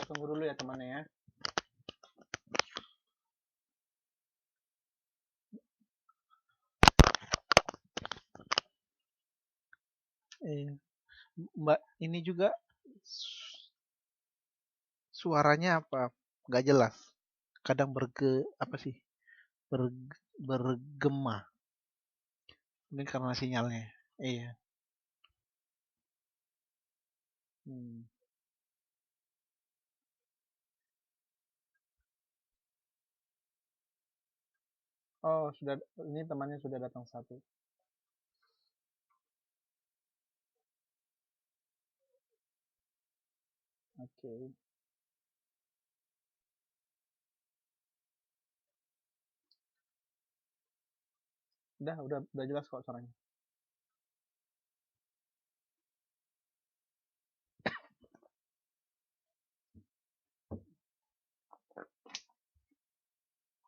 Tunggu dulu ya temannya ya. Mbak, ini juga suaranya apa? Nggak jelas. Kadang apa sih? Bergema. Mungkin karena sinyalnya. Iya. Hmm. Oh, ini temannya sudah datang satu. Oke. Udah jelas kok suaranya.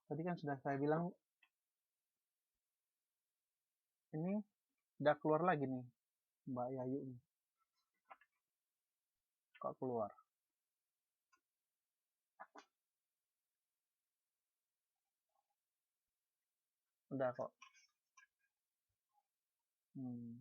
Tadi kan sudah saya bilang ini udah keluar lagi nih Mbak Yayu nih. Kok keluar? Udah kok. Hmm.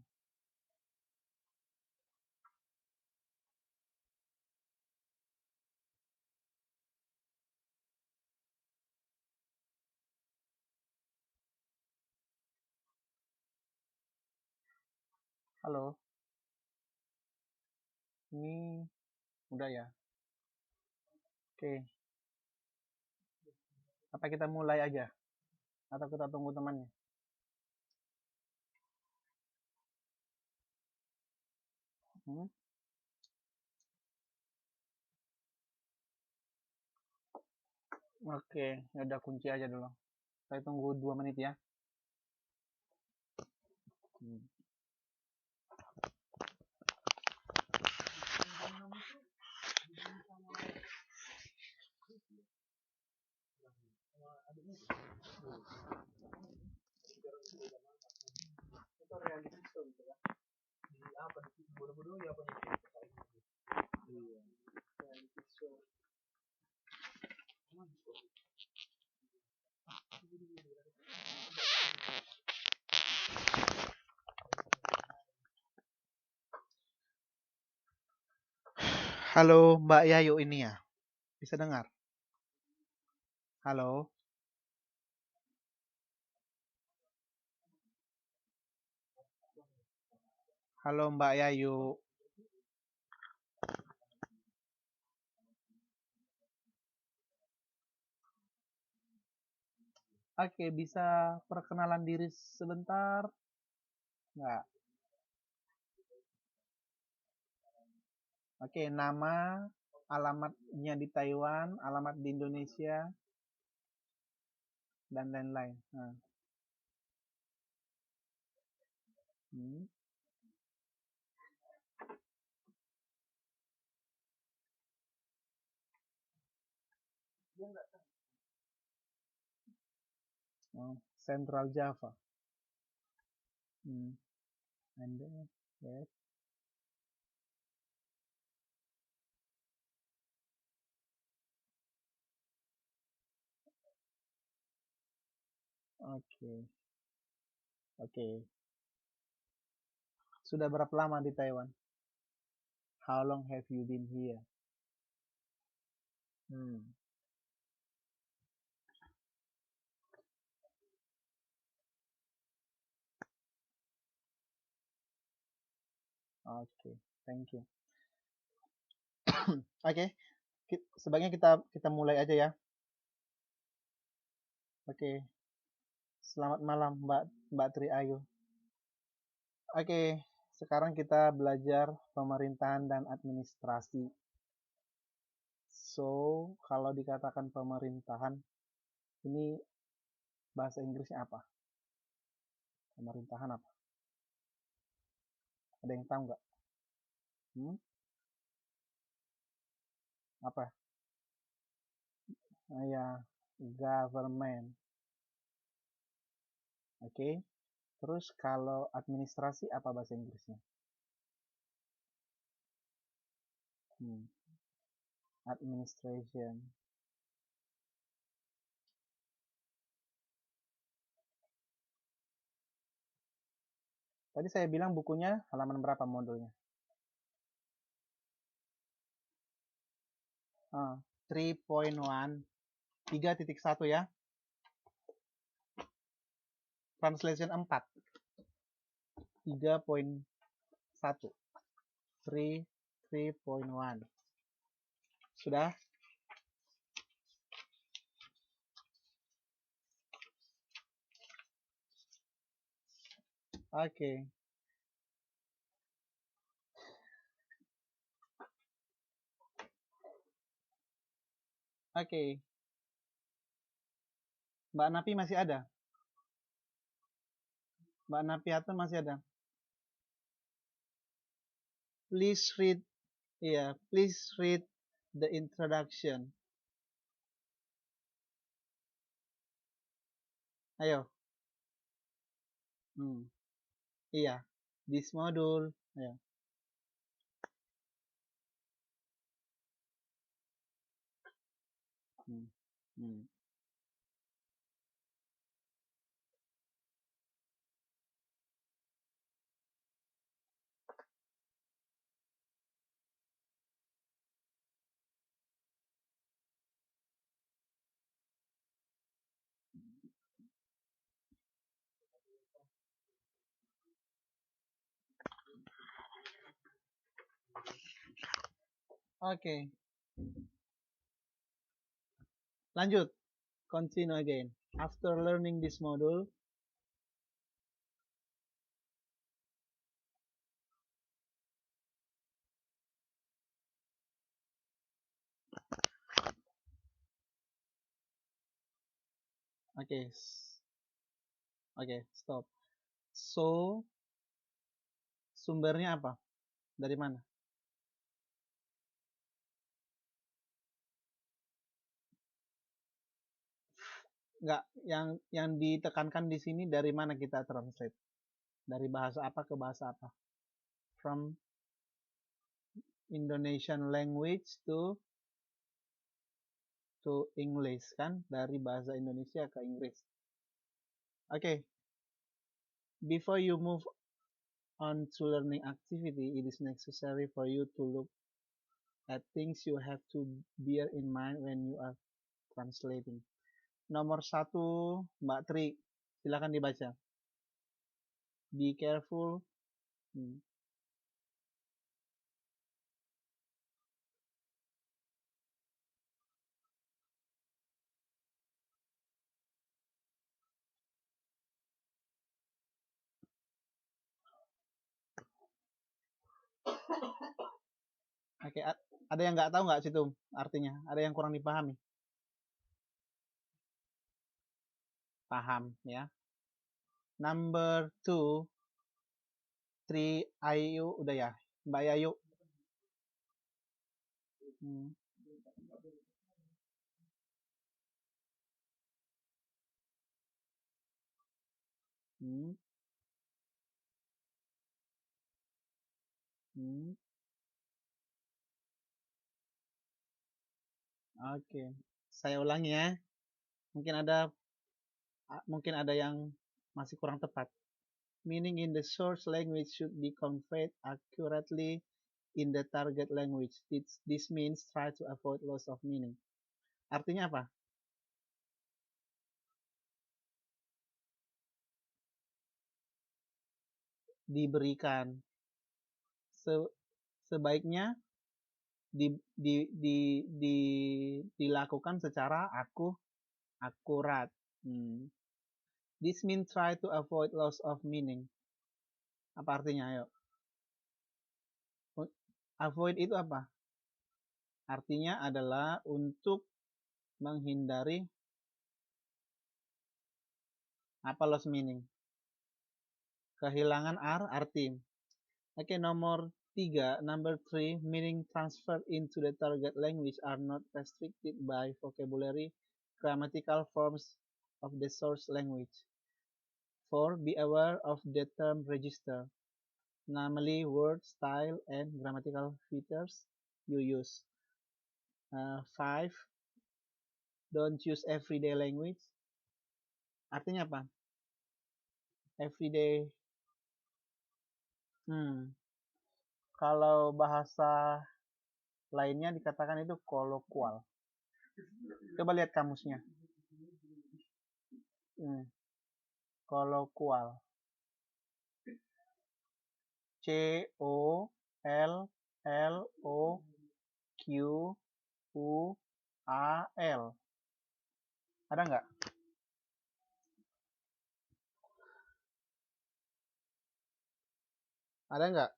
Halo. Ini udah ya. Oke. Apa kita mulai aja? Atau kita tunggu temannya? Hmm? Oke, ya udah kunci aja dulu. Saya tunggu 2 menit ya. Hmm. Halo Mbak Yayu ini ya. Bisa dengar? Halo. Halo Mbak Yayu. Oke, bisa perkenalan diri sebentar? Nggak. Oke, nama, alamatnya di Taiwan, alamat di Indonesia, dan lain-lain. Nah. Hmm. Oh, Central Java. Hmm. And then, yes. Oke. Oke. Sudah berapa lama di Taiwan? How long have you been here? Hmm. Oke, thank you. Oke, sebaiknya kita mulai aja ya. Oke, selamat malam Mbak Tri Ayu. Oke, sekarang kita belajar pemerintahan dan administrasi. So, kalau dikatakan pemerintahan, ini bahasa Inggrisnya apa? Pemerintahan apa? Ada yang tahu nggak? Hmm? Apa? Ya, government. Oke. Terus kalau administrasi apa bahasa Inggrisnya? Hmm. Administration. Tadi saya bilang bukunya halaman berapa modulnya? 3.1, 3.1 ya. Translation 4. 3.1. 3.1. Sudah? Oke. Oke. Mbak Napi masih ada? Mbak Napi Hatun masih ada? Please read, please read the introduction. Ayo. Iya. This module. Ayo. Oke. Lanjut. Continue again. After learning this module, Oke, stop. So, sumbernya apa? Dari mana? Enggak, yang ditekankan di sini dari mana kita translate? Dari bahasa apa ke bahasa apa? From Indonesian language to English kan? Dari bahasa Indonesia ke Inggris. Oke. Before you move on to learning activity, it is necessary for you to look at things you have to bear in mind when you are translating. Nomor 1, Mbak Tri, silakan dibaca. Be careful. Oke, ada yang nggak tahu nggak situ artinya? Ada yang kurang dipahami? Paham ya. Number 2, 3, Ayu udah ya, Mbak Yayu. Oke, saya ulangi ya. Mungkin ada yang masih kurang tepat. Meaning in the source language should be conveyed accurately in the target language. This means try to avoid loss of meaning. Artinya apa? Diberikan. Sebaiknya dilakukan secara akurat. This means try to avoid loss of meaning. Apa artinya? Ayo. Avoid itu apa? Artinya adalah untuk menghindari apa loss meaning? Kehilangan arti. Oke, nomor 3, number 3, meaning transferred into the target language are not restricted by vocabulary, grammatical forms of the source language. 4, be aware of the term register, namely word, style, and grammatical features you use. Five, don't use everyday language. Artinya apa? Everyday. Kalau bahasa lainnya dikatakan itu kolokwial. Coba lihat kamusnya. Kolokwial. COLLOQUAL. Ada nggak? Ada nggak?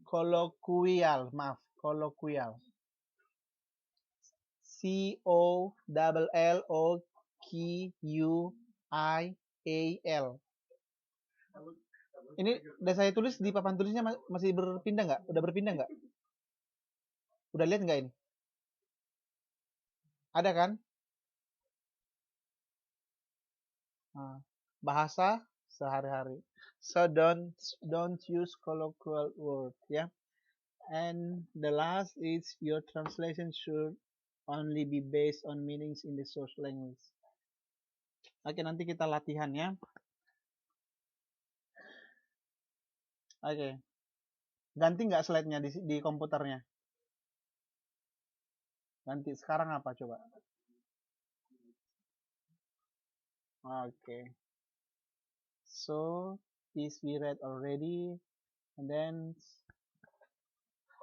Kolokwial, maaf, kolokwial. COLLOQUIAL. Ini udah saya tulis di papan tulisnya masih berpindah nggak? Udah berpindah nggak? Udah lihat nggak ini? Ada kan? Bahasa sehari-hari. So don't use colloquial word, ya. And the last is your translation should only be based on meanings in the source language. Oke, nanti kita latihan ya. Oke. Ganti nggak slide-nya di komputernya? Ganti. Sekarang apa coba? Oke. So, this we read already. And then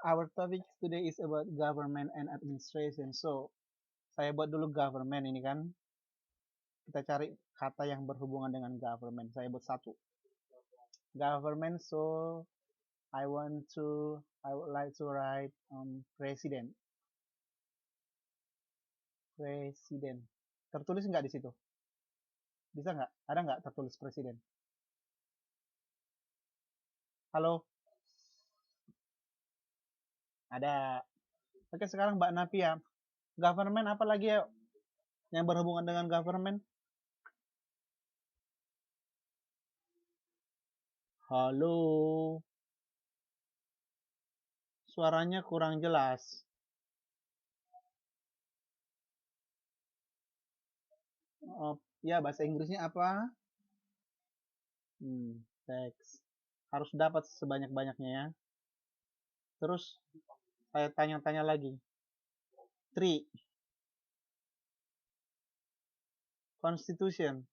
our topic today is about government and administration. So, saya buat dulu government ini kan. Kita cari kata yang berhubungan dengan government. Saya buat satu. Government, so I would like to write president. Presiden. Tertulis nggak di situ? Bisa nggak? Ada nggak tertulis presiden? Halo? Ada. Oke, sekarang Mbak Navia. Government apa lagi ya yang berhubungan dengan government? Halo? Suaranya kurang jelas. Ya, bahasa Inggrisnya apa? Teks. Harus dapat sebanyak-banyaknya ya. Terus saya tanya-tanya lagi. 3. Constitution.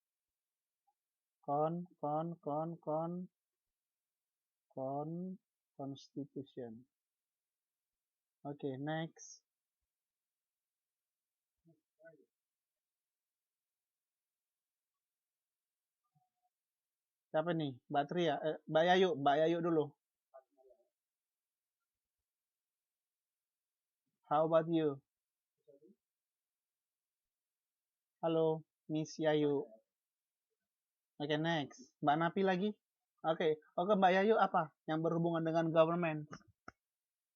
Constitution. Oke, next. Siapa nih? Mbak Tria, Mbak Yayu dulu. How about you? Halo, Miss Yayu. Oke, next. Mbak Napi lagi. Oke, Mbak Yayu apa yang berhubungan dengan government?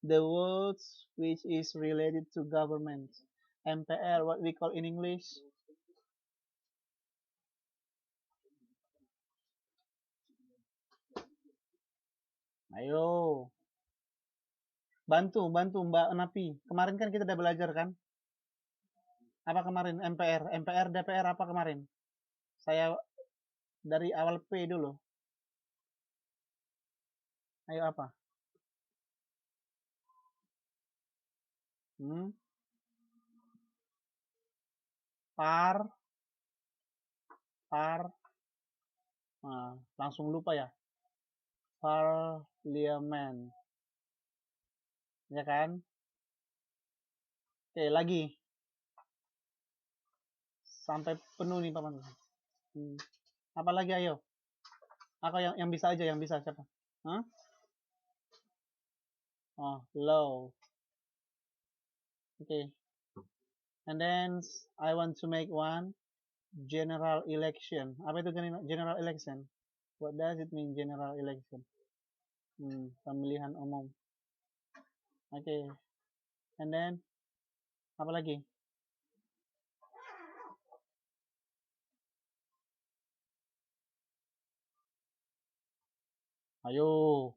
The words which is related to government. MPR, what we call in English? Ayo. Bantu Mbak Napi. Kemarin kan kita udah belajar kan? Apa kemarin? MPR, DPR apa kemarin? Saya dari awal P dulu. Ayo apa? Par. Langsung lupa ya. Parliament. Ya kan? Oke, lagi. Sampai penuh nih papan. Apa lagi ayo? Aku yang bisa aja, yang bisa siapa? Huh? Law. Okay. And then I want to make one general election. Apa itu general election? What does it mean general election? Pemilihan umum. Okay. And then apa lagi? Ayo.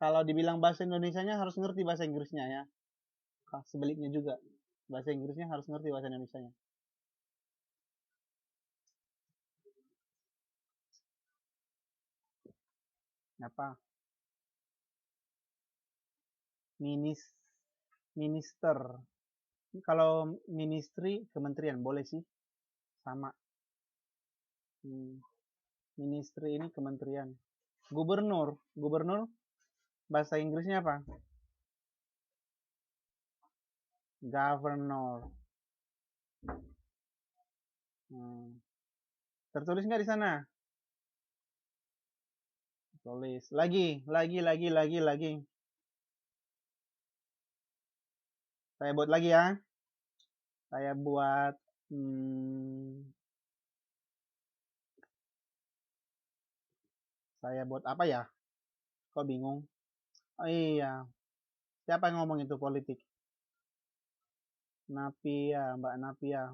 Kalau dibilang bahasa Indonesianya harus ngerti bahasa Inggrisnya ya. Sebaliknya juga. Bahasa Inggrisnya harus ngerti bahasa Indonesianya. Apa? Minister. Kalau ministry, kementerian boleh sih. Sama. Ministry ini kementerian. Gubernur. Gubernur bahasa Inggrisnya apa? Governor. Tertulis nggak di sana? Tulis. Lagi. Saya buat lagi ya. Saya buat saya buat apa ya? Kok bingung? Oh iya. Siapa yang ngomong itu politik? Napia, Mbak Napia.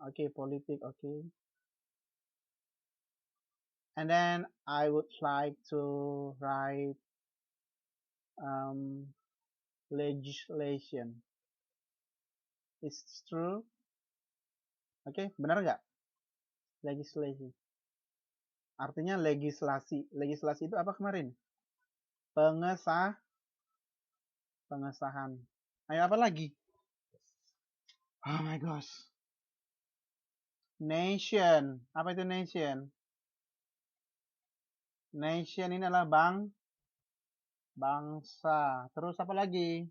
Oke, politik, oke. And then I would like to write legislation. Is true? Oke, benar nggak? Legislation. Artinya legislasi. Legislasi itu apa kemarin? Pengesahan. Ayo apa lagi? Oh my gosh. Nation. Apa itu nation? Nation ini adalah bangsa. Terus apa lagi?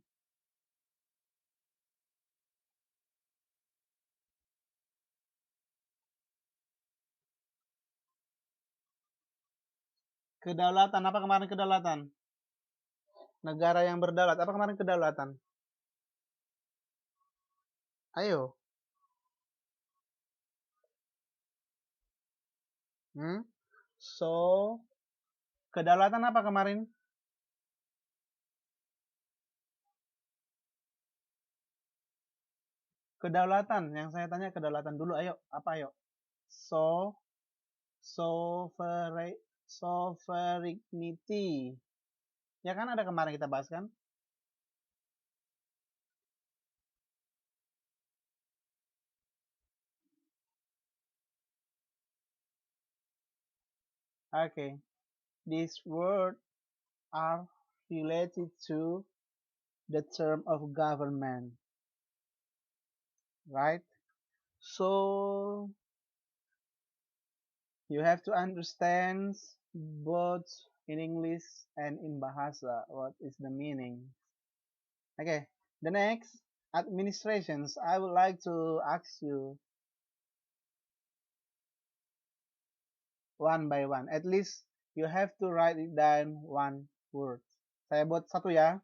Kedaulatan. Apa kemarin kedaulatan? Negara yang berdaulat. Apa kemarin kedaulatan? Ayo. So, kedaulatan apa kemarin? Kedaulatan. Yang saya tanya kedaulatan dulu. Ayo. Apa ayo? Sovereignty. Ya kan ada kemarin kita bahas kan? Okay. These words are related to the term of government. Right? So, you have to understand both in English and in Bahasa what is the meaning. Okay. The next, administrations. I would like to ask you one by one. At least you have to write it down one word. Saya buat satu ya.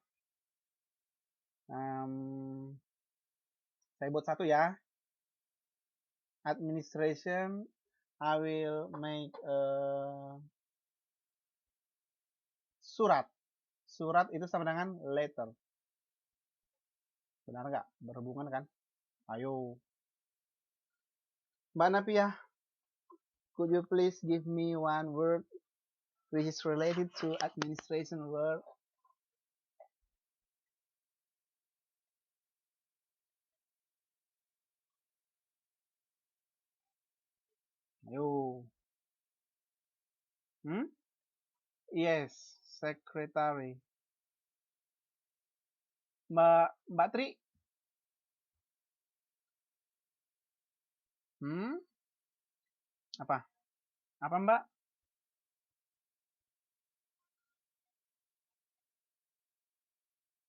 Saya buat satu ya. Administration. I will make surat. Surat itu sama dengan letter. Benar nggak? Berhubungan kan? Ayo. Mbak Napia, could you please give me one word which is related to administration word? Ayo. Yes, secretary. Mbak Tri. Apa? Apa Mbak?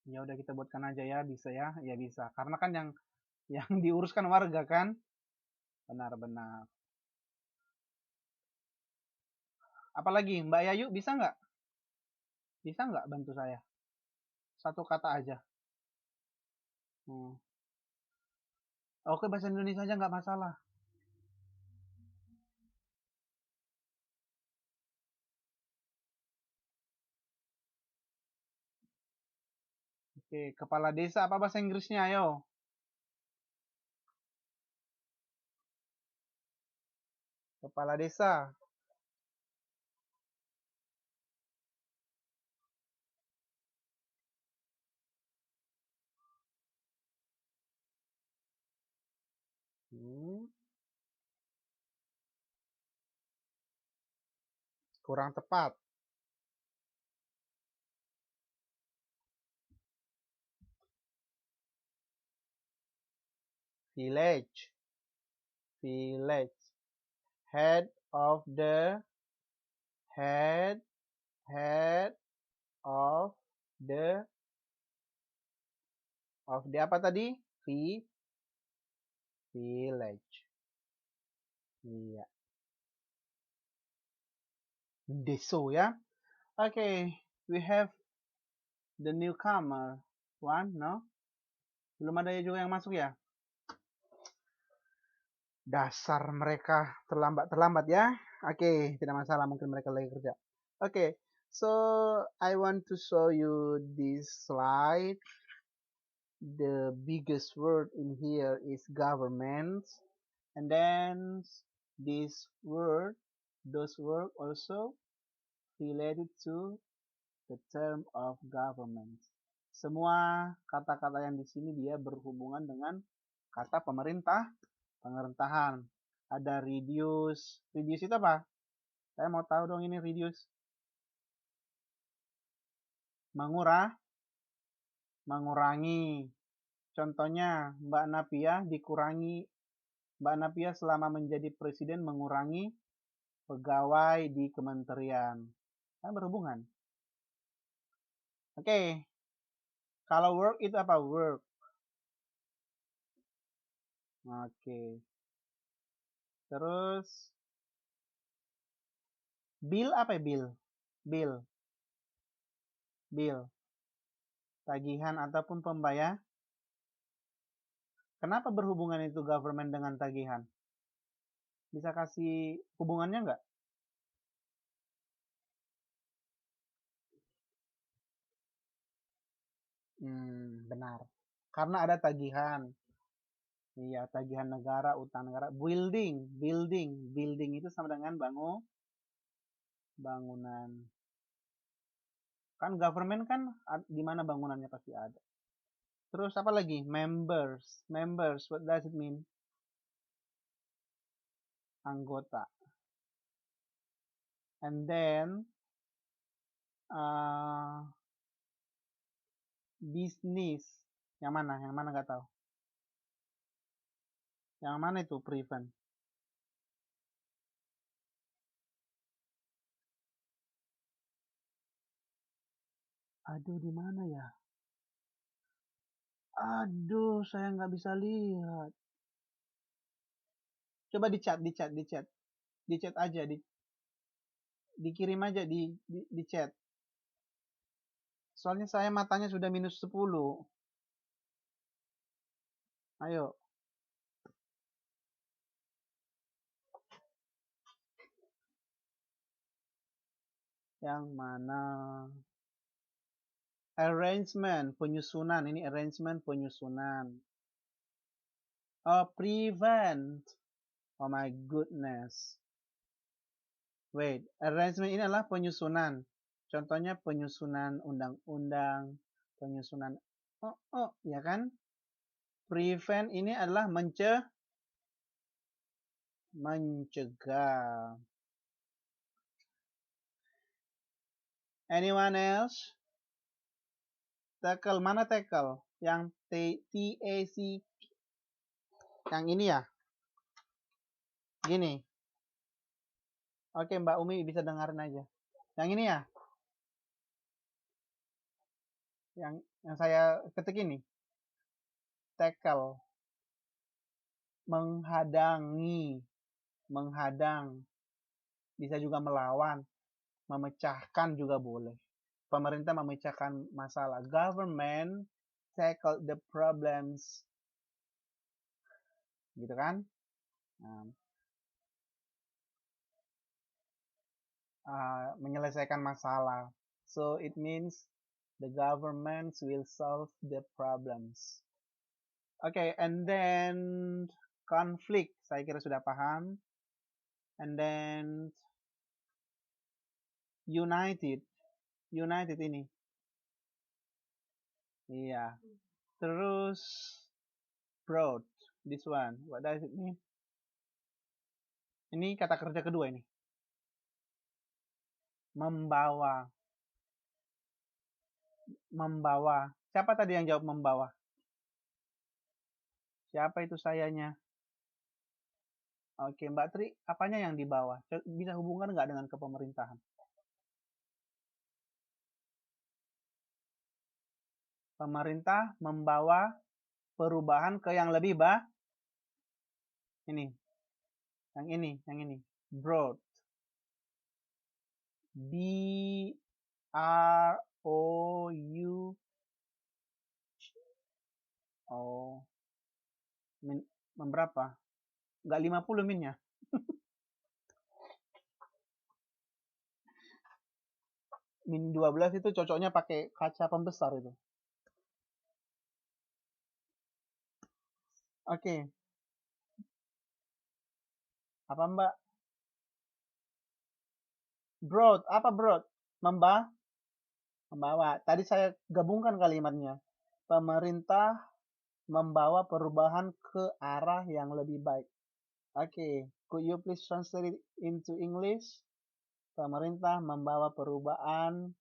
Ya udah kita buatkan aja ya, bisa ya? Ya bisa. Karena kan yang diuruskan warga kan? Benar-benar. Apalagi Mbak Yayu bisa nggak? Bisa nggak bantu saya? Satu kata aja. Oke, bahasa Indonesia aja nggak masalah. Oke, kepala desa apa bahasa Inggrisnya? Ayo. Kepala desa. Kurang tepat. Village. Village. Head of the apa tadi? Village. Iya. Deso ya. Okay, we have the newcomer. One, no? Belum ada juga yang masuk ya? Dasar mereka terlambat ya. Oke, tidak masalah, mungkin mereka lagi kerja. Oke, so I want to show you this slide. The biggest word in here is government, and then this word, those word also related to the term of government. Semua kata-kata yang di sini dia berhubungan dengan kata pemerintahan. Ada reduce. Reduce itu apa? Saya mau tahu dong ini reduce. Mengurangi. Contohnya Mbak Napia dikurangi. Mbak Napia selama menjadi presiden mengurangi pegawai di kementerian. Kan berhubungan. Oke. Kalau work itu apa? Work. Oke. Terus bill apa ya? Bill. Tagihan ataupun pembayar. Kenapa berhubungan itu government dengan tagihan? Bisa kasih hubungannya nggak? Benar. Karena ada tagihan. Iya, tagihan negara, utang negara. Building itu sama dengan bangunan. Kan government kan di mana bangunannya pasti ada. Terus apa lagi? Members, what does it mean? Anggota. And then business. Yang mana? Yang mana nggak tahu. Yang mana itu prevent? Aduh, di mana ya? Aduh, saya nggak bisa lihat. Coba di chat aja, dikirim aja di chat. Soalnya saya matanya sudah minus 10. Ayo. Yang mana? Arrangement, penyusunan. Ini arrangement, penyusunan. Oh, prevent. Oh my goodness. Wait, arrangement ini adalah penyusunan. Contohnya penyusunan undang-undang, penyusunan ya kan? Prevent ini adalah mencegah. Anyone else? Tackle, mana tackle? Yang TAC. Yang ini ya? Gini. Oke, Mbak Umi bisa dengerin aja. Yang ini ya? Yang saya ketik ini. Tackle. Menghadang. Bisa juga melawan. Memecahkan juga boleh. Pemerintah memecahkan masalah. Government tackle the problems. Gitu kan? Menyelesaikan masalah. So it means the government will solve the problems. Okay, and then conflict. Saya kira sudah paham. And then united ini. Iya. Terus broad, this one. What does it mean? Ini kata kerja kedua ini. Membawa. Membawa. Siapa tadi yang jawab membawa? Siapa itu sayanya? Oke, Mbak Tri, apanya yang dibawa? Bisa hubungkan nggak dengan kepemerintahan? Pemerintah membawa perubahan ke yang lebih ini. Yang ini. Broad. B R O U. Oh. Berapa? Nggak 50 minnya. Min 12 itu cocoknya pakai kaca pembesar itu. Oke. Apa Mbak? Broad. Apa broad? Membawa. Tadi saya gabungkan kalimatnya. Pemerintah membawa perubahan ke arah yang lebih baik. Oke. Could you please translate it into English? Pemerintah membawa perubahan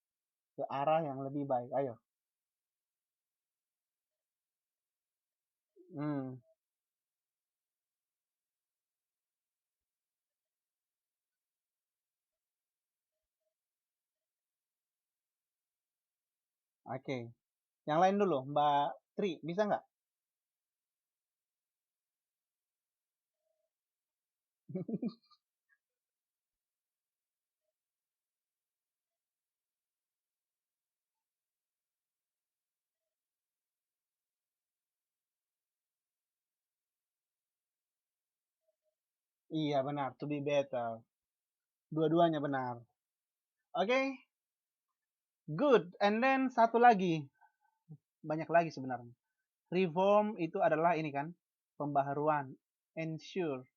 ke arah yang lebih baik. Ayo. Oke. Yang lain dulu, Mbak Tri, bisa nggak? Iya benar, to be better. Dua-duanya benar. Oke, good. And then satu lagi, banyak lagi sebenarnya. Reform itu adalah ini kan, pembaharuan. Ensure.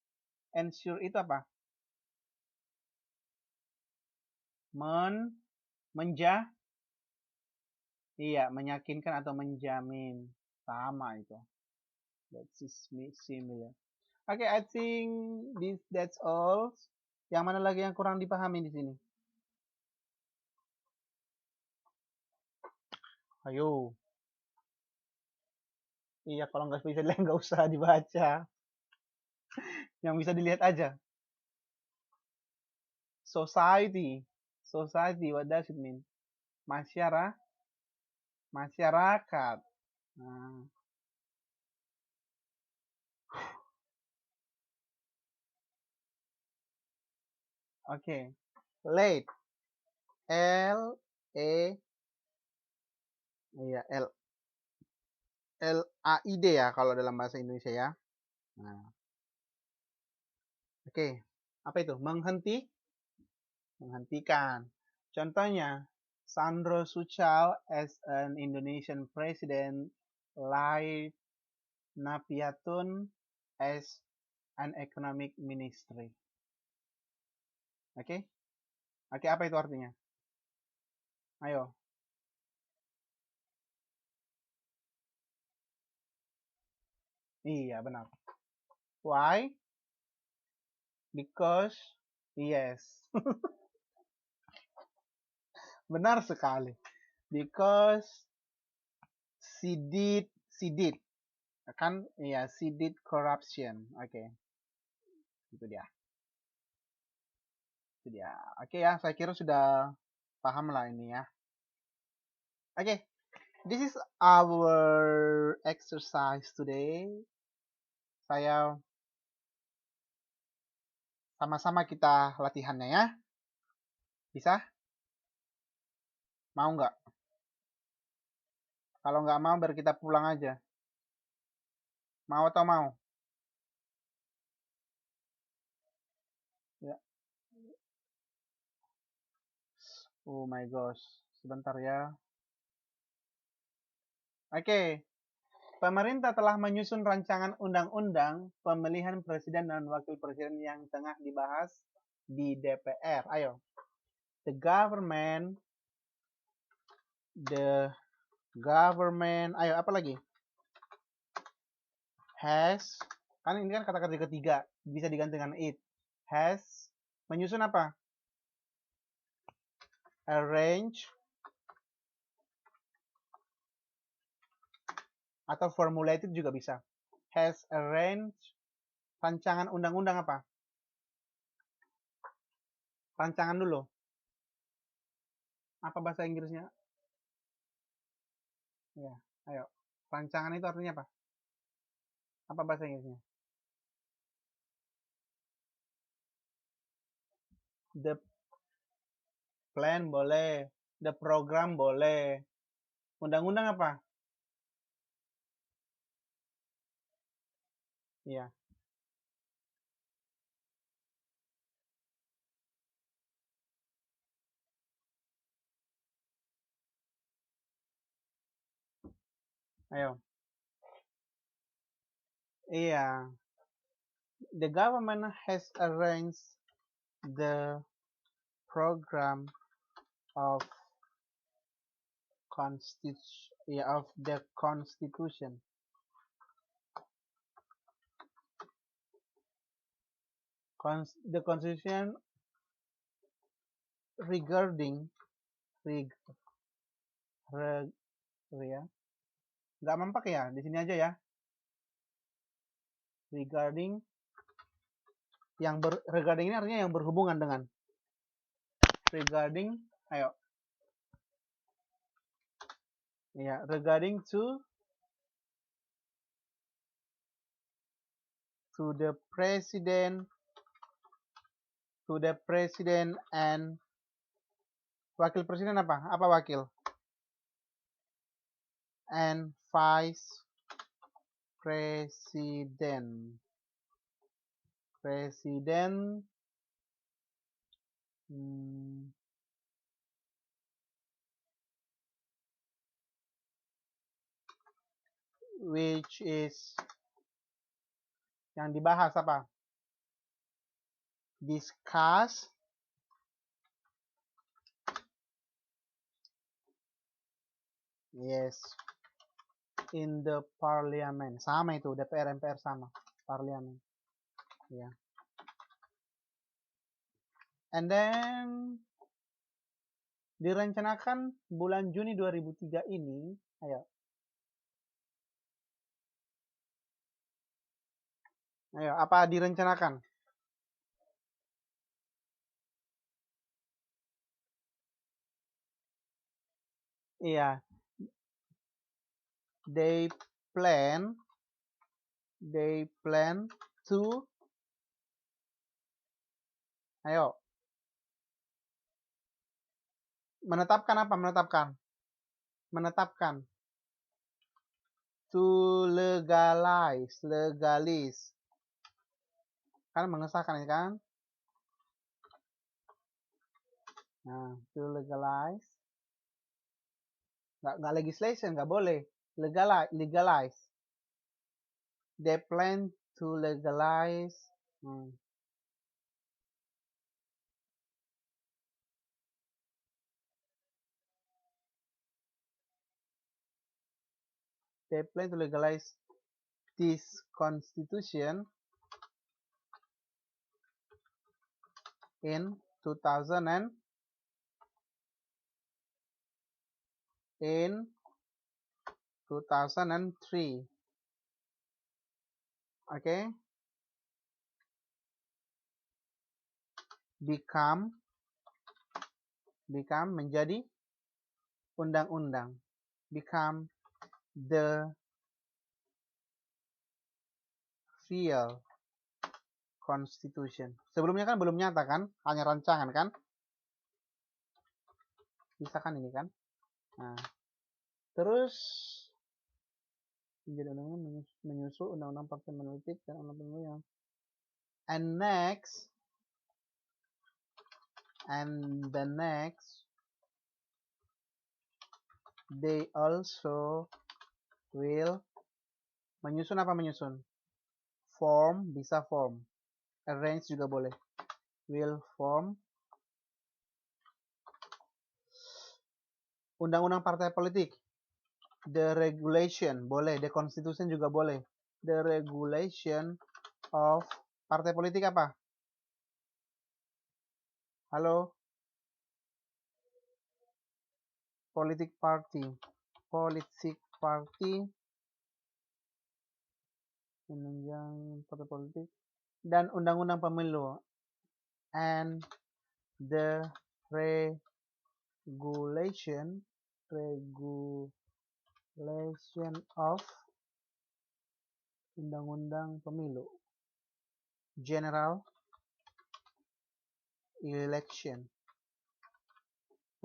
Ensure itu apa? Iya, meyakinkan atau menjamin. Sama itu. That's similar. Oke, I think that's all. Yang mana lagi yang kurang dipahami di sini? Ayo. Iya, kalau nggak bisa dilihat nggak usah dibaca. Yang bisa dilihat aja. Society. Society, what does it mean? Masyarakat. Nah. Oke. Late. L E iya L A I D ya kalau dalam bahasa Indonesia ya. Nah. Oke. Apa itu? Menghentikan. Contohnya, Sandro Suchal as an Indonesian president, Lai Napiatun as an economic ministry. Oke? Oke, apa itu artinya? Ayo. Iya, benar. Why? Because, yes. Benar sekali. Because she did. Kan, iya, she did corruption. Oke. Itu dia. Oke ya, saya kira sudah paham lah ini ya. Oke. This is our exercise today. Saya sama-sama kita latihannya ya. Bisa? Mau nggak? Kalau nggak mau, biar kita pulang aja. Mau atau mau? Ya. Oh my gosh. Sebentar ya. Oke. Pemerintah telah menyusun rancangan undang-undang pemilihan presiden dan wakil presiden yang tengah dibahas di DPR. Ayo. The government, ayo apa lagi? Has, kan ini kan kata-kata ketiga, bisa diganti dengan it. Has, menyusun apa? Arrange, atau formulated juga bisa. Has arranged, rancangan undang-undang apa? Rancangan dulu. Apa bahasa Inggrisnya? Ya, ayo. Rancangan itu artinya apa? Apa bahasa Inggrisnya? The plan boleh, the program boleh. Undang-undang apa? Iya. Ayo. Iya. The government has arranged the program of the constitution. The constitution regarding ya. Nggak mempak ya, di sini aja ya. Regarding regarding ini artinya yang berhubungan dengan. Regarding, ayo. Ya, regarding to the president, and wakil presiden apa? Apa wakil? And vice president. Which is yang dibahas apa? Discuss yes in the parliament. Sama itu, DPR MPR sama, parliament. Ya. Yeah. And then direncanakan bulan Juni 2003 ini, ayo. Ayo, apa direncanakan? Iya. They plan to, ayo. Menetapkan apa? Menetapkan. To legalize. Kan mengesahkan ini kan? Nah, to legalize. Nggak legislation, nggak boleh. Legalize. They plan to legalize. They plan to legalize this constitution in 2003. Okay. Become menjadi undang-undang. Become the real constitution. Sebelumnya kan belum nyata kan? Hanya rancangan kan? Bisa kan ini kan? Nah. Terus menjadi undang-undang menyusul undang-undang partai politik dan undang-undang yang and the next they also will Menyusun apa menyusun? Form, bisa form. Arrange juga boleh. Will form. Undang-undang partai politik. The regulation, boleh. The constitution juga boleh. The regulation of partai politik apa? Halo? Politik party. Politik party. Penunjang partai politik. Dan undang-undang pemilu. And the regulation of undang-undang pemilu. General election.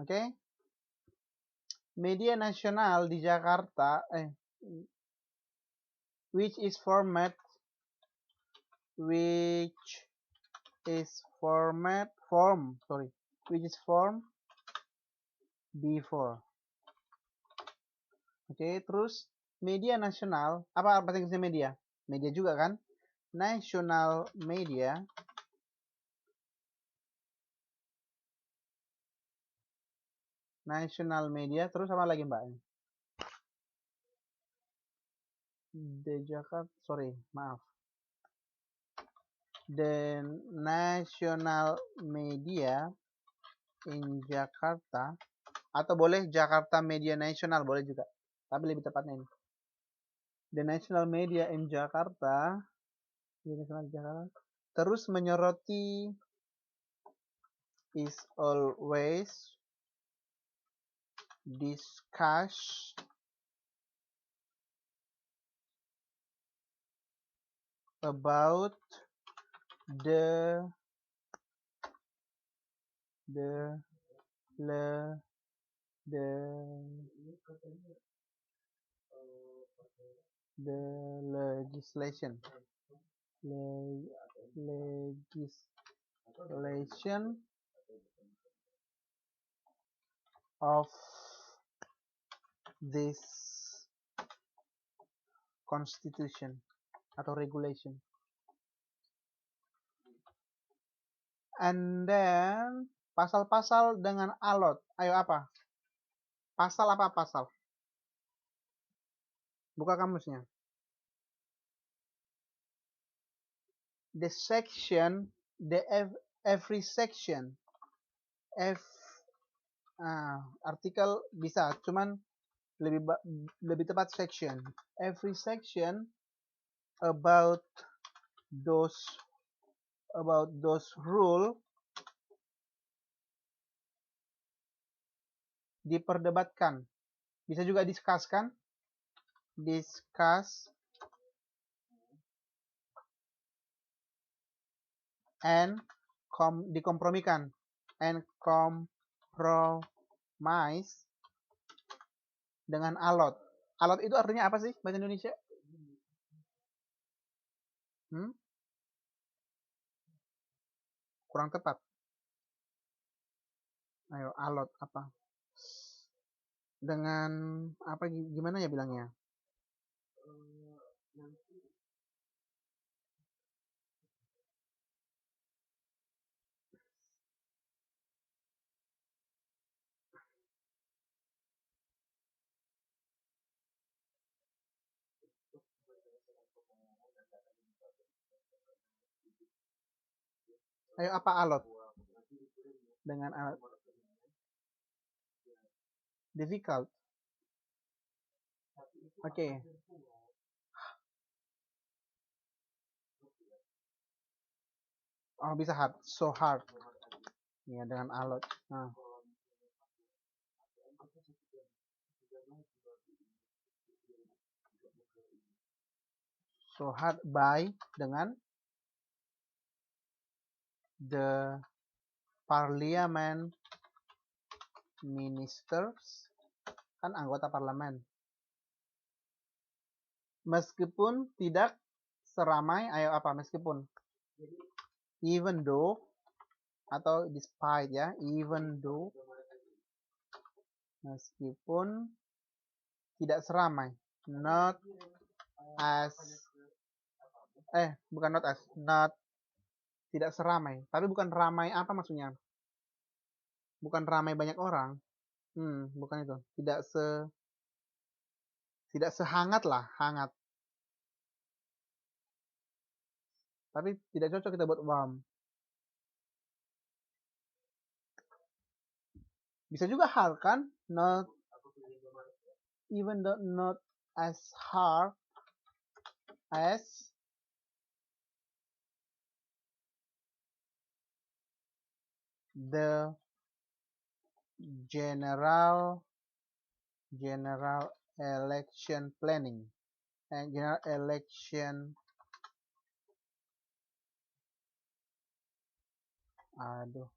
Oke? Media nasional di Jakarta which is formed before. Oke, terus media nasional, apa bahasa Inggrisnya media? Media juga kan? National media. National media, terus apa lagi Mbak? The national media in Jakarta, atau boleh Jakarta Media National, boleh juga. Tapi lebih tepatnya ini. The national media in Jakarta, terus menyoroti is always discuss about the legislation of this constitution atau regulation. And then pasal-pasal dengan alot. Ayo apa? Pasal apa pasal? Buka kamusnya. The section, every section. Artikel bisa, cuman lebih tepat section. Every section about those rule diperdebatkan. Bisa juga discuss kan? Discuss and dikompromikan. And compromise dengan alot. Alot itu artinya apa sih bahasa Indonesia? Kurang tepat. Ayo, alot apa? Dengan apa, gimana ya bilangnya? Ayo, apa alot? Dengan alot. Difficult. Oke. Oh, bisa hard. So hard. Ya, dengan alot. Nah. So hard by dengan the parliament ministers, kan anggota parlemen. Meskipun tidak seramai, ayo apa? Meskipun. Even though atau despite ya, even though, meskipun tidak seramai, not as bukan not as, not tidak seramai. Tapi bukan ramai apa maksudnya? Bukan ramai banyak orang. Bukan itu. Tidak sehangat lah, hangat. Tapi tidak cocok kita buat warm. Bisa juga hard kan? Not even though not as hard as the general election planning and general election. Aduh,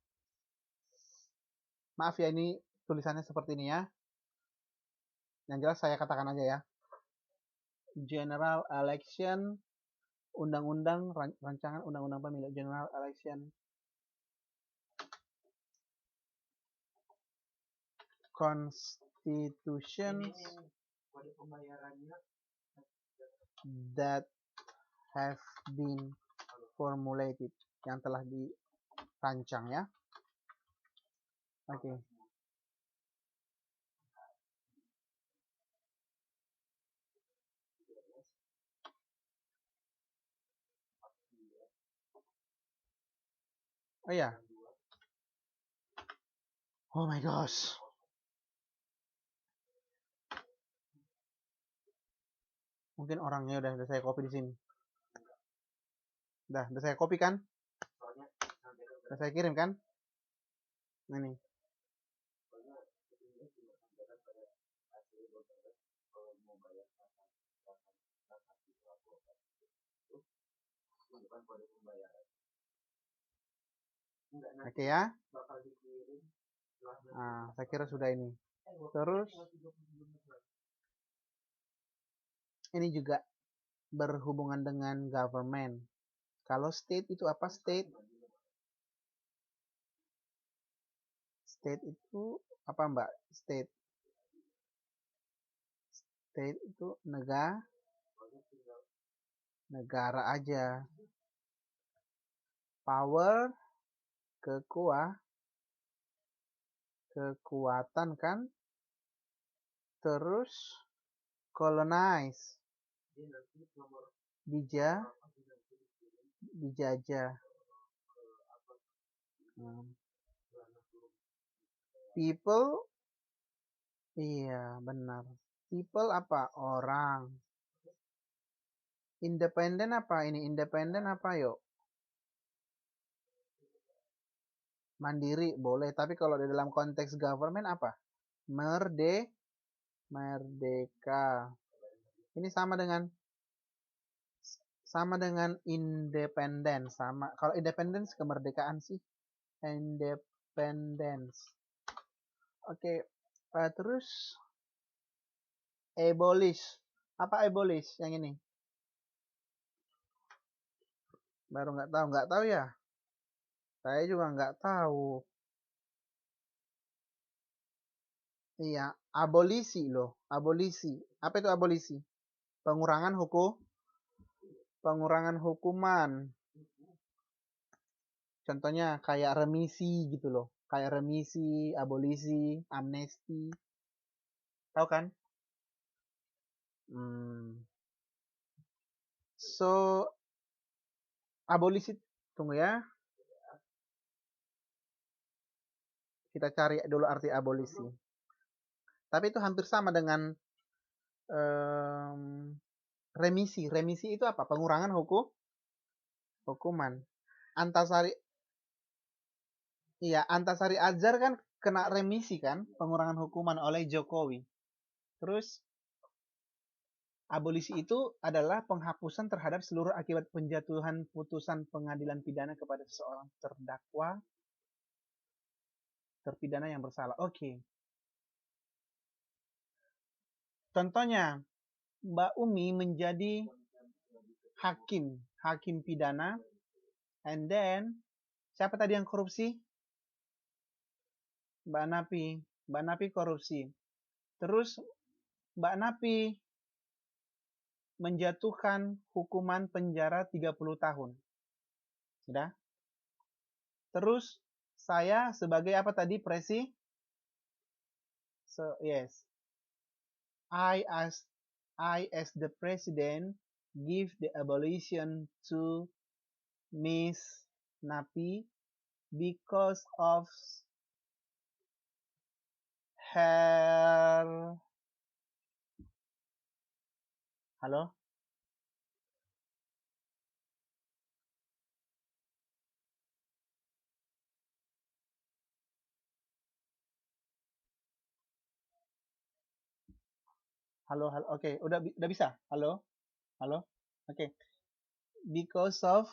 maaf ya, ini tulisannya seperti ini ya. Yang jelas saya katakan aja ya. General election, undang-undang, rancangan undang-undang pemilu, general election constitutions that have been formulated, yang telah dirancang ya. Oke. Oh ya. Oh my gosh. Mungkin orangnya udah saya copy di sini. Udah saya copy kan? Udah saya kirim kan? Nah, ini. Oke ya. Nah, saya kira sudah ini. Terus ini juga berhubungan dengan government. Kalau state itu apa? State itu apa Mbak? State itu negara aja. Power, kekuatan kan? Terus colonize, dijajah. People, iya benar. People apa? Orang. Independen apa ini? Independen apa yuk? Mandiri boleh, tapi kalau di dalam konteks government apa? Merdeka. Ini sama dengan independen, sama. Kalau independence kemerdekaan sih. Independence. Oke, terus abolish. Apa abolish yang ini? Baru nggak tahu ya. Saya juga nggak tahu. Iya, abolisi loh, abolisi. Apa itu abolisi? Pengurangan hukuman. Contohnya kayak remisi gitu loh. Kayak remisi, abolisi, amnesti. Tahu kan? So, abolisi, tunggu ya. Kita cari dulu arti abolisi. Tapi itu hampir sama dengan remisi. Remisi itu apa? Pengurangan hukuman. Antasari Azhar kan kena remisi kan? Pengurangan hukuman oleh Jokowi. Terus abolisi itu adalah penghapusan terhadap seluruh akibat penjatuhan putusan pengadilan pidana kepada seseorang terdakwa, terpidana yang bersalah. Oke. Contohnya, Mbak Umi menjadi hakim pidana, and then siapa tadi yang korupsi? Mbak Napi korupsi. Terus Mbak Napi menjatuhkan hukuman penjara 30 tahun. Sudah? Terus saya sebagai apa tadi? So, yes. I as the president give the abolition to Miss Napi because of her. Halo? Halo, halo. Oke, udah bisa. Halo? Halo? Oke. Because of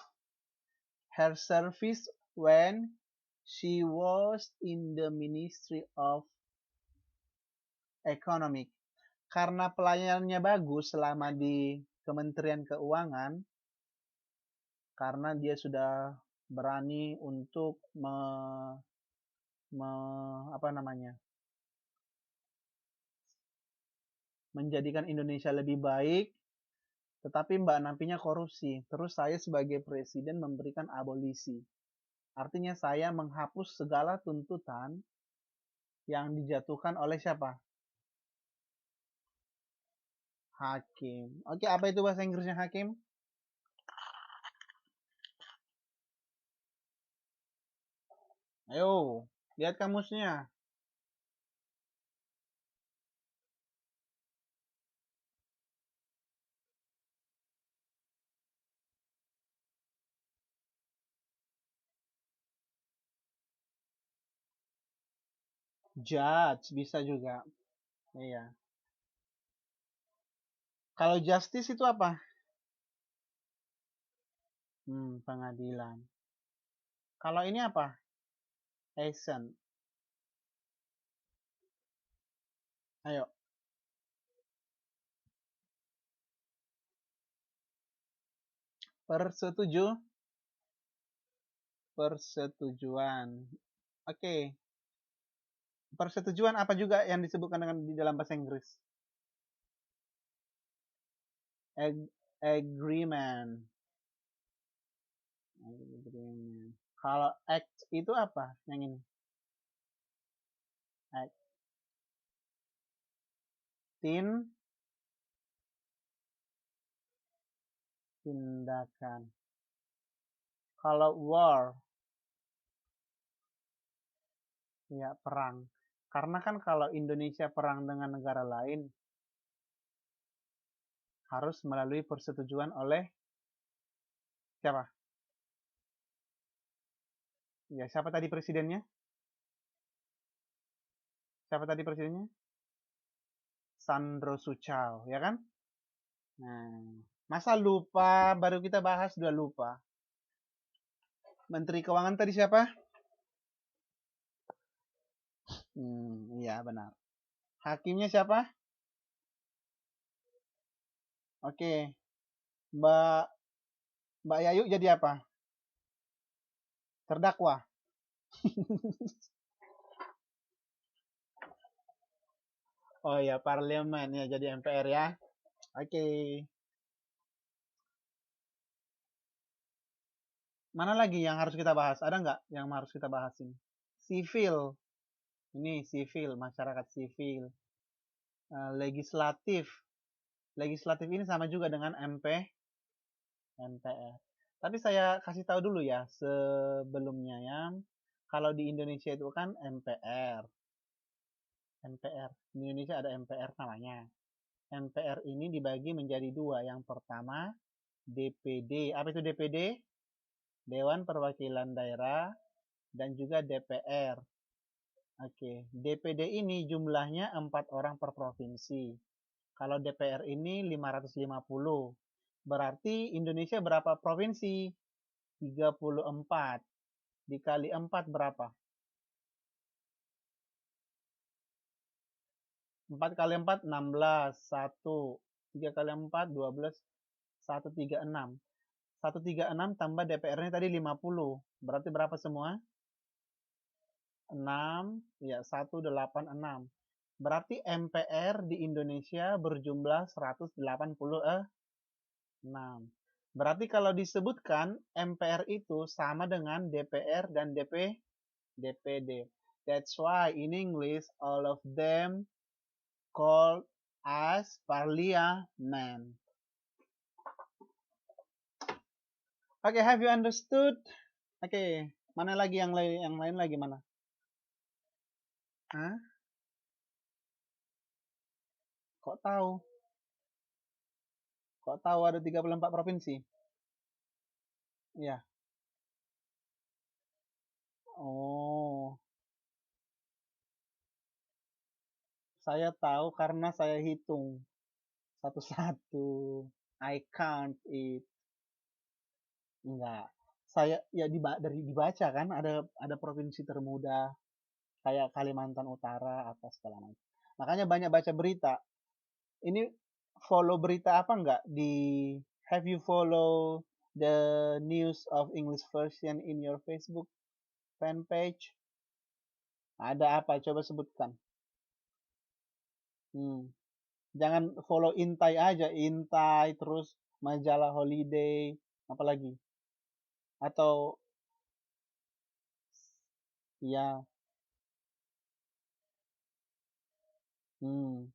her service when she was in the Ministry of Economic. Karena pelayanannya bagus selama di Kementerian Keuangan, karena dia sudah berani untuk menjadikan Indonesia lebih baik, tetapi Mbak Napinya korupsi. Terus saya sebagai presiden memberikan abolisi. Artinya saya menghapus segala tuntutan yang dijatuhkan oleh siapa? Hakim. Oke, apa itu bahasa Inggrisnya hakim? Ayo, lihat kamusnya. Judge bisa juga. Iya. Kalau justice itu apa? Pengadilan. Kalau ini apa? Action. Ayo. Persetujuan. Oke. Persetujuan apa juga yang disebutkan dengan di dalam bahasa Inggris? Agreement. Kalau act itu apa yang ini? Act. Tindakan. Kalau war, ya perang. Karena kan kalau Indonesia perang dengan negara lain, harus melalui persetujuan oleh siapa? Ya, siapa tadi presidennya? Siapa tadi presidennya? Sandro Suchao, ya kan? Nah, masa lupa, baru kita bahas udah lupa. Menteri Keuangan tadi siapa? Iya benar. Hakimnya siapa? Oke. Mbak Yayu jadi apa? Terdakwa. Oh ya, parlemen ya, jadi MPR ya. Oke. Mana lagi yang harus kita bahas? Ada nggak yang harus kita bahas ini? Sivil. Ini sivil, masyarakat sivil. Legislatif. Legislatif ini sama juga dengan MPR. Tapi saya kasih tahu dulu ya sebelumnya ya. Kalau di Indonesia itu kan MPR. MPR. Di Indonesia ada MPR namanya. MPR ini dibagi menjadi dua. Yang pertama DPD. Apa itu DPD? Dewan Perwakilan Daerah dan juga DPR. Oke, DPD ini jumlahnya 4 orang per provinsi. Kalau DPR ini 550. Berarti Indonesia berapa provinsi? 34. Dikali 4 berapa? 4 kali 4, 16. 1. 3 kali 4, 12. 136. 136 tambah DPR-nya tadi 50. Berarti berapa semua? 6. Ya, 186. Berarti MPR di Indonesia berjumlah 186 6. Berarti kalau disebutkan MPR itu sama dengan DPR dan DPD. That's why in English all of them called as parliament. Okay, have you understood? Okay, mana lagi yang lain lagi mana? Hah? Kok tahu? Kok tahu ada 34 provinsi? Iya. Oh, saya tahu karena saya hitung satu-satu. I count it. Enggak. Saya ya dari dibaca kan ada provinsi termuda kayak Kalimantan Utara apa segala macam. Makanya banyak baca berita. Ini follow berita apa enggak di have you follow the news of English version in your Facebook fan page? Ada apa? Coba sebutkan. Hmm. Jangan follow Intai aja, Intai terus majalah holiday, apalagi? Atau ya, hmm.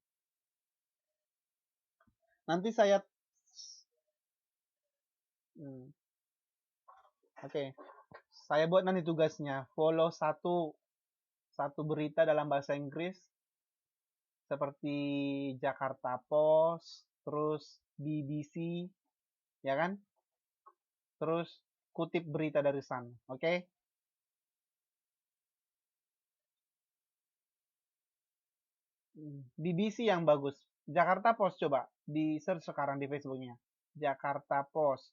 Nanti saya hmm. Oke. Saya buat nanti tugasnya, follow satu berita dalam bahasa Inggris seperti Jakarta Post, terus BBC, ya kan? Terus kutip berita dari sana, oke? BBC yang bagus. Jakarta Post coba di search sekarang di Facebooknya. Jakarta Post.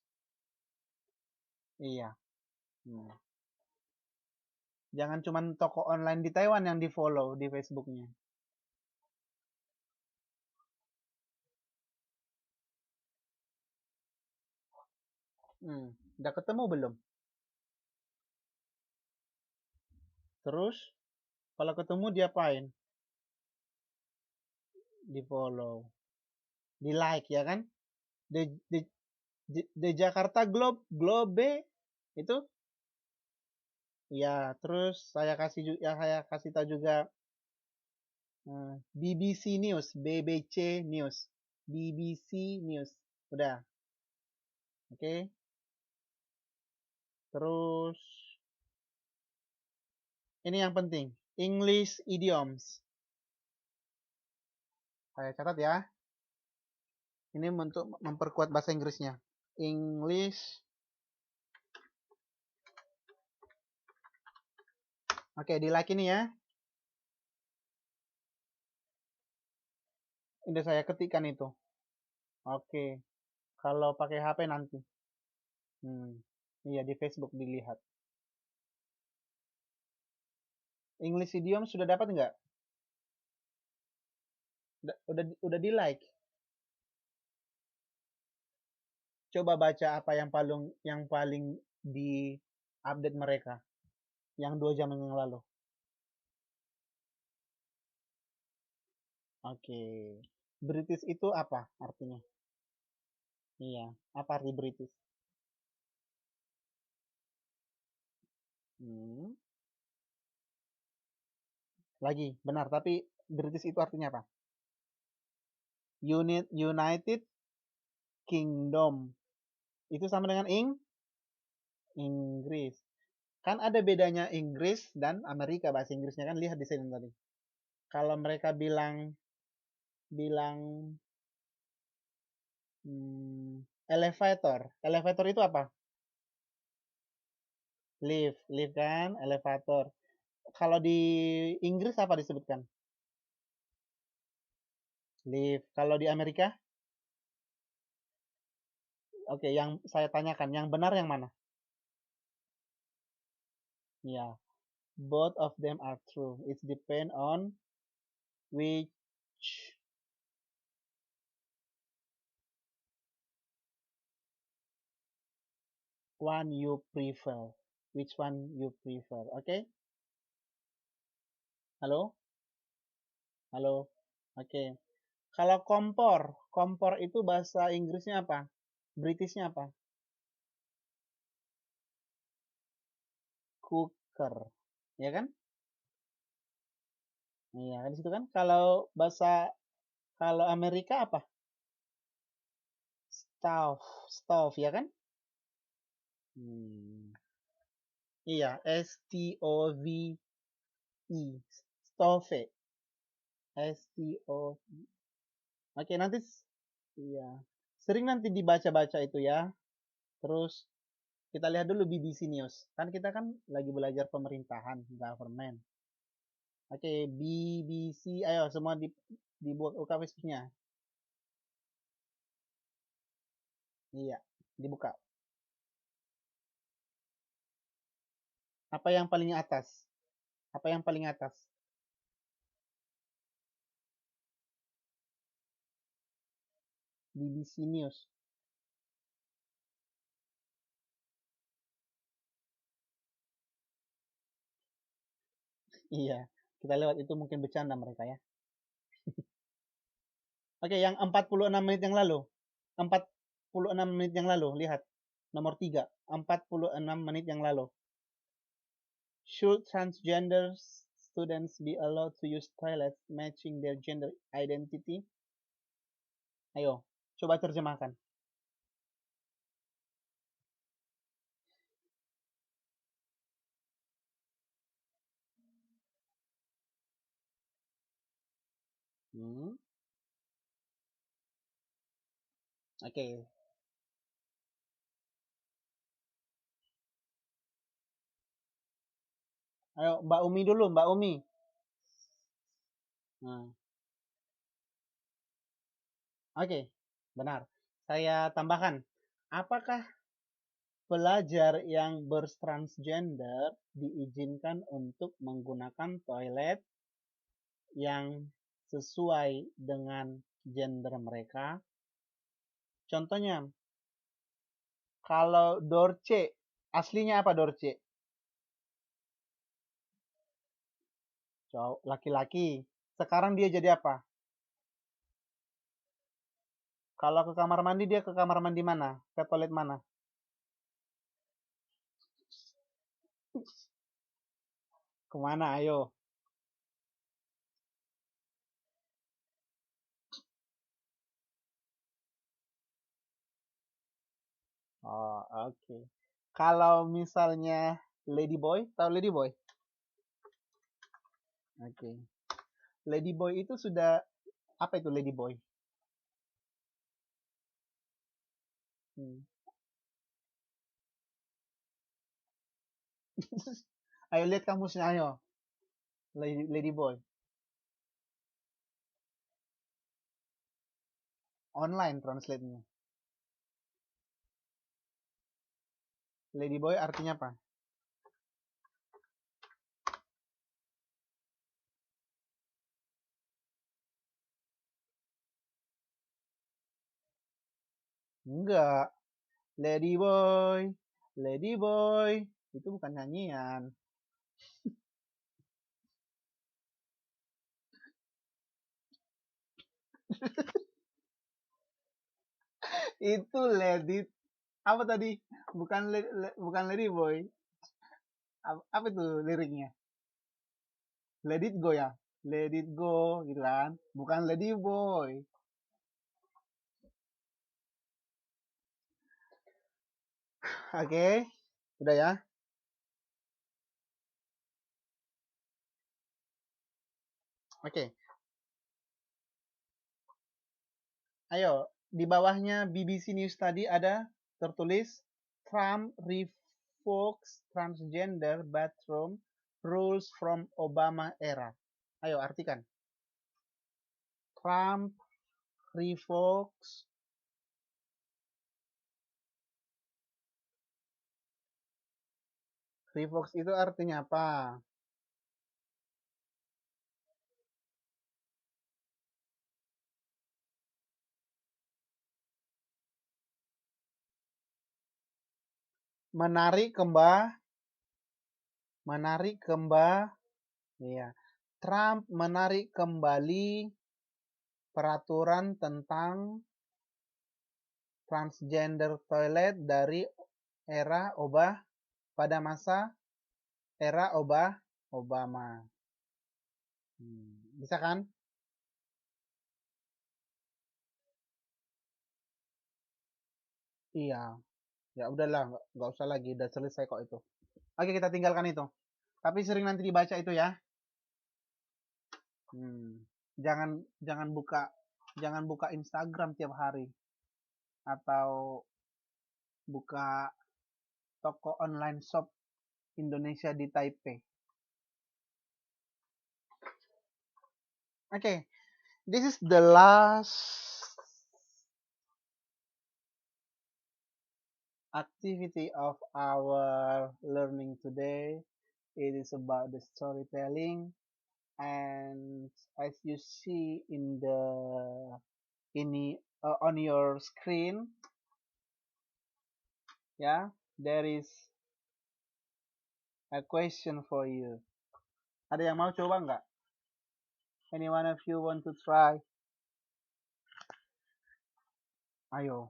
Iya. Hmm. Jangan cuma toko online di Taiwan yang di follow di Facebooknya. Udah ketemu belum? Terus kalau ketemu diapain? Di follow, di like ya kan? The Jakarta Globe itu ya. Terus saya kasih tahu juga BBC News, BBC News, BBC News. Udah, oke. Okay? Terus ini yang penting, English idioms. Saya catat ya. Ini untuk memperkuat bahasa Inggrisnya. English. Oke, di like ini ya. Ini saya ketikkan itu. Oke. Kalau pakai HP nanti. Iya, di Facebook dilihat. English idiom sudah dapat nggak? Udah di like. Coba baca apa yang paling di update mereka yang 2 jam yang lalu. Oke. British itu apa artinya? Iya, apa arti British? Hmm. Lagi, benar, tapi British itu artinya apa? United Kingdom. Itu sama dengan Inggris. Kan ada bedanya Inggris dan Amerika bahasa Inggrisnya kan, lihat di sini tadi. Kalau mereka bilang elevator. Elevator itu apa? Lift kan, elevator. Kalau di Inggris apa disebutkan? Lift. Kalau di Amerika? Oke, yang saya tanyakan, yang benar yang mana? Ya, both of them are true. It depend on which one you prefer. Which one you prefer? Oke? Halo? Halo? Oke. Kalau kompor itu bahasa Inggrisnya apa? Britishnya apa? Cooker. Ya kan? Iya, kan di situ kan. Kalau Amerika apa? Stove. Stove, ya kan? Hmm. Iya, S-T-O-V-E. Stove. S-T-O-V. Oke, nanti iya. Sering nanti dibaca-baca itu ya. Terus kita lihat dulu BBC News. Kan kita kan lagi belajar pemerintahan, government. Oke, BBC. Ayo semua dibuat buka Facebooknya. Iya, dibuka. Apa yang paling atas? Apa yang paling atas? BBC News. Iya, kita lewat itu mungkin bercanda mereka ya. Oke, yang 46 menit yang lalu. 46 menit yang lalu, lihat. Nomor 3, 46 menit yang lalu. Should transgender students be allowed to use toilets matching their gender identity? Ayo, coba terjemahkan. Hmm. Oke. Ayo, Mbak Umi dulu, Mbak Umi. Nah, oke, benar. Saya tambahkan, apakah pelajar yang bertransgender diizinkan untuk menggunakan toilet yang sesuai dengan gender mereka? Contohnya, kalau Dorce, aslinya apa Dorce? Laki-laki. Sekarang dia jadi apa? Kalau ke kamar mandi, dia ke kamar mandi mana? Ke toilet mana? Kemana? Ayo. Oh, oke. Kalau misalnya Ladyboy, tahu Ladyboy? Oke. Ladyboy itu sudah, apa itu Ladyboy? Hmm. Ayo lihat kamusnya, ayo. Ladyboy. Online translate-nya. Ladyboy artinya apa? Enggak. Ladyboy. Ladyboy. Itu bukan nyanyian. Itu lady. Apa tadi? Bukan Ladyboy. Apa itu liriknya? Let it go ya. Let it go gitu kan. Bukan Ladyboy. Oke. Sudah ya. Oke. Ayo, di bawahnya BBC News tadi ada tertulis Trump revokes transgender bathroom rules from Obama era. Ayo artikan. Trump revokes revokes itu artinya apa? Menarik kembali. Iya. Trump menarik kembali peraturan tentang transgender toilet dari era pada masa era Obama. Bisa kan? Iya. Ya udahlah, nggak usah lagi, udah selesai kok itu. Oke, kita tinggalkan itu. Tapi sering nanti dibaca itu ya. Jangan jangan buka Instagram tiap hari atau buka toko online shop Indonesia di Taipei. Okay, this is the last activity of our learning today. It is about the storytelling, and as you see on your screen, yeah, there is a question for you. Ada yang mau coba nggak? Anyone of you want to try? Ayo.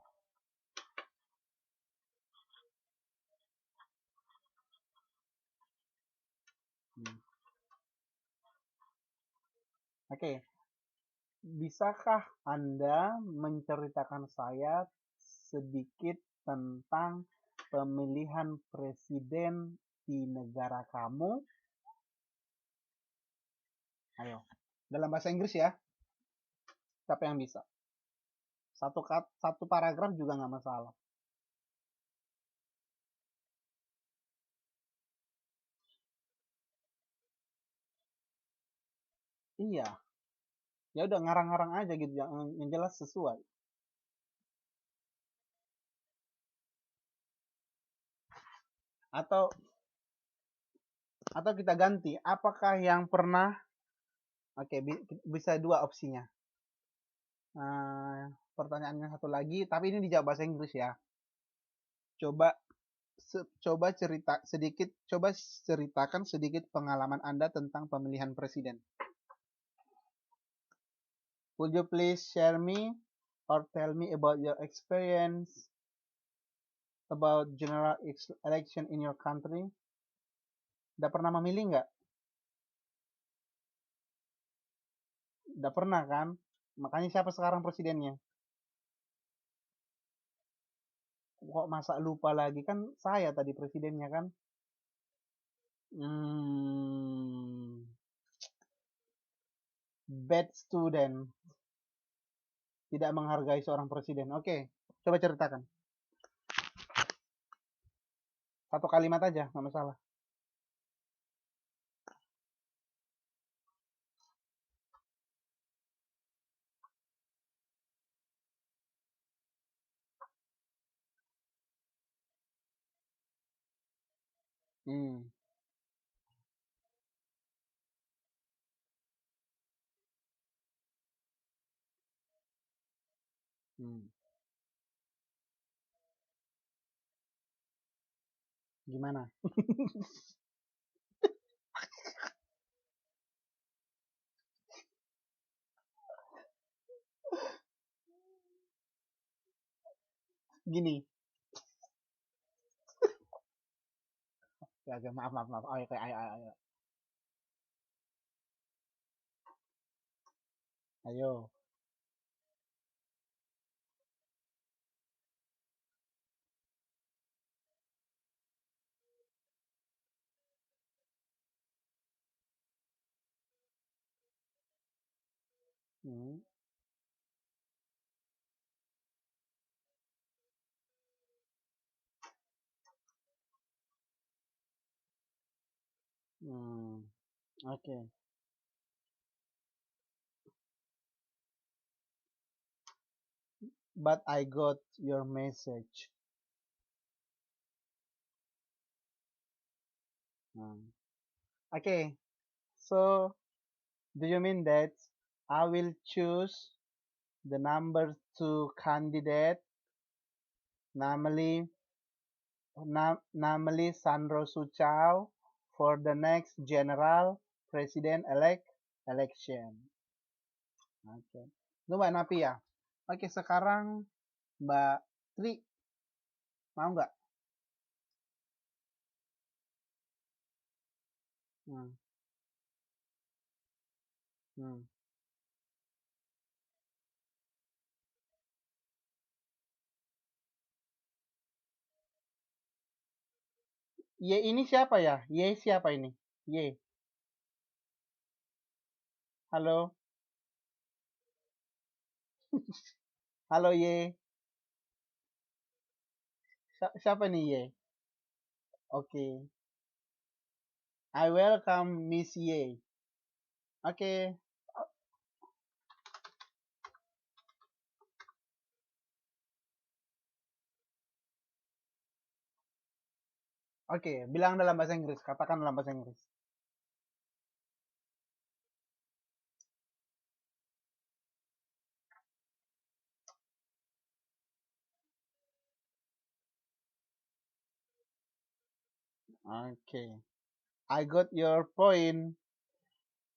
Oke. Bisakah Anda menceritakan saya sedikit tentang pemilihan presiden di negara kamu? Ayo. Dalam bahasa Inggris ya. Siapa yang bisa? Satu paragraf juga nggak masalah. Iya. Ya udah ngarang-ngarang aja gitu, yang jelas sesuai. Atau kita ganti, apakah yang pernah, oke, bisa dua opsinya. Pertanyaannya satu lagi, tapi ini dijawab bahasa Inggris ya. Coba ceritakan sedikit pengalaman Anda tentang pemilihan presiden. Would you please share me or tell me about your experience about general election in your country? Udah pernah memilih nggak? Udah pernah kan? Makanya siapa sekarang presidennya? Kok masa lupa lagi? Kan saya tadi presidennya kan? Bad student. Tidak menghargai seorang presiden. Oke, coba ceritakan. Satu kalimat aja, nggak masalah. Gimana? Gini. Ya, maaf. Oke, ayo. Ayo. Okay. But I got your message. Okay. So, do you mean that I will choose the number 2 candidate, namely Sandro Suchau, for the next general president election? Oke. Itu Mbak Napi ya. Oke, sekarang Mbak Tri, mau nggak? Hmm. Hmm. Y ini siapa ya? Y siapa ini? Y. Halo, halo Y. Siapa nih Y? Oke. I welcome Miss Y. Oke. Oke, bilang dalam bahasa Inggris. Katakan dalam bahasa Inggris. Oke. I got your point.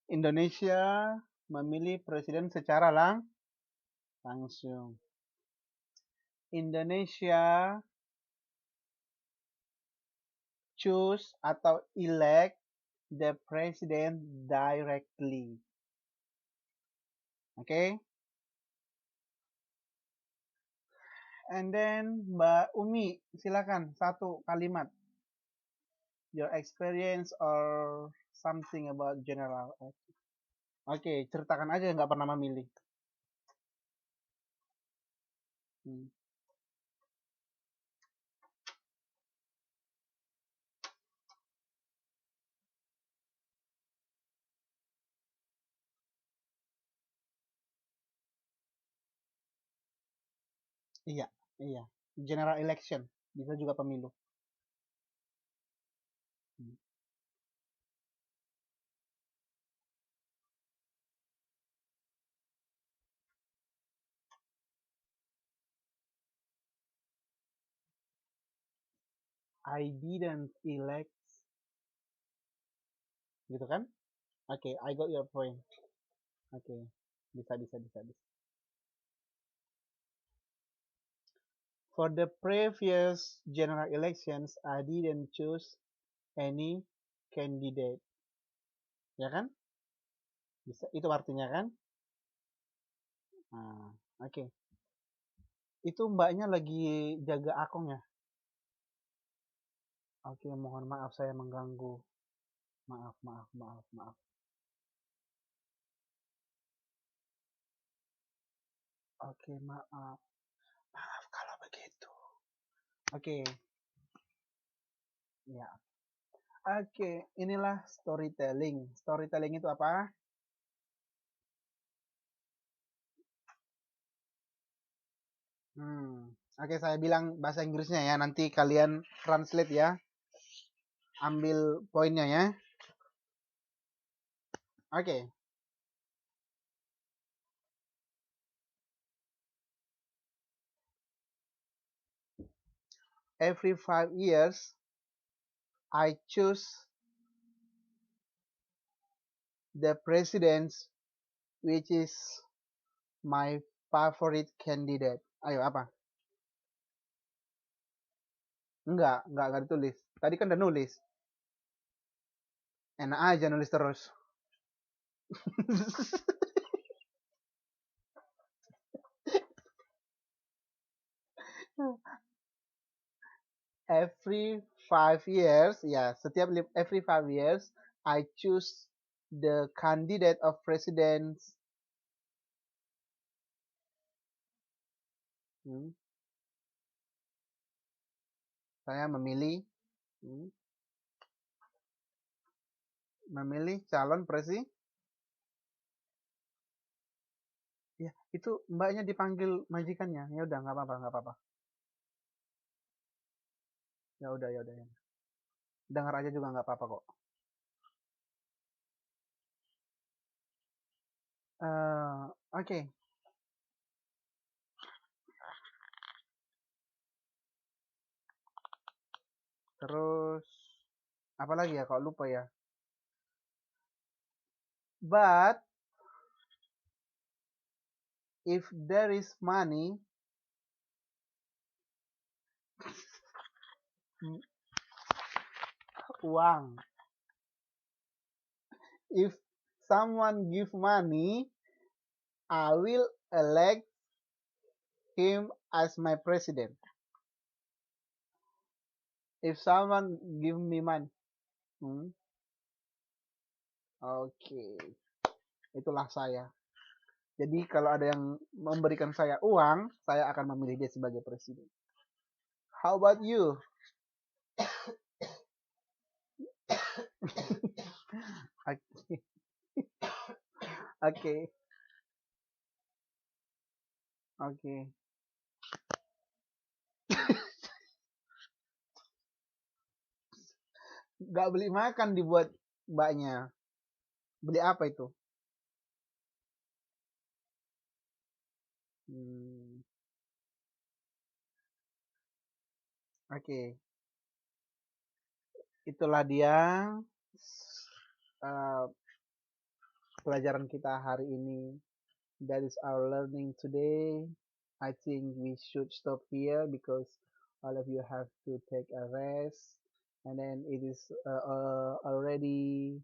Indonesia memilih presiden secara langsung. Indonesia choose atau elect the president directly. Oke. And then Mbak Umi, silakan satu kalimat. Your experience or something about general. Oke, ceritakan aja nggak pernah memilih. Hmm. Iya, iya. General election bisa juga pemilu. Hmm. I didn't elect, gitu kan? Oke, I got your point. Oke, bisa, bisa, bisa, bisa. For the previous general elections, I didn't choose any candidate. Ya kan? Bisa, itu artinya kan? Nah, oke. Itu mbaknya lagi jaga akung ya? Oke, mohon maaf saya mengganggu. Maaf, maaf, maaf, maaf. Oke, maaf. Maaf kalau begitu. Oke, ya. Oke, inilah storytelling. Storytelling itu apa? Oke, saya bilang bahasa Inggrisnya ya. Nanti kalian translate ya. Ambil poinnya ya. Oke. Every 5 years, I choose the presidents which is my favorite candidate. Ayo, apa? Enggak ditulis. Tadi kan udah nulis. Enak aja nulis terus. Every 5 years, ya, setiap every 5 years, I choose the candidate of president. Hmm, saya memilih, hmm, memilih calon presiden. Ya, itu mbaknya dipanggil majikannya. Ya udah, nggak apa-apa, nggak apa-apa. Ya udah, ya udah, ya. Dengar aja juga nggak apa-apa kok. Oke. Terus apa lagi ya? Kok lupa ya. But if there is money, Hmm, Uang. If someone give money, I will elect him as my president. If someone give me money, hmm, oke, itulah saya. Jadi kalau ada yang memberikan saya uang, saya akan memilih dia sebagai presiden. How about you? Oke, oke, oke. Gak beli makan dibuat mbaknya. Beli apa itu? Hmm, oke, itulah dia uh, pelajaran kita hari ini. That is our learning today. I think we should stop here because all of you have to take a rest. And then it is already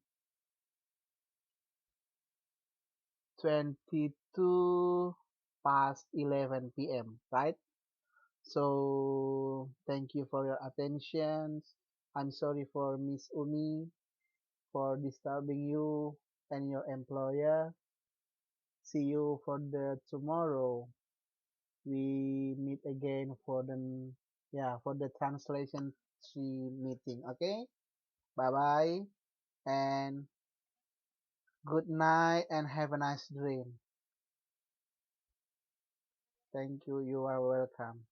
22 past 11 p.m., right? So thank you for your attention. I'm sorry for Miss Umi for disturbing you and your employer. See you for the tomorrow. We meet again for the translation meeting. Okay, bye bye and good night and have a nice dream. Thank you. You are welcome.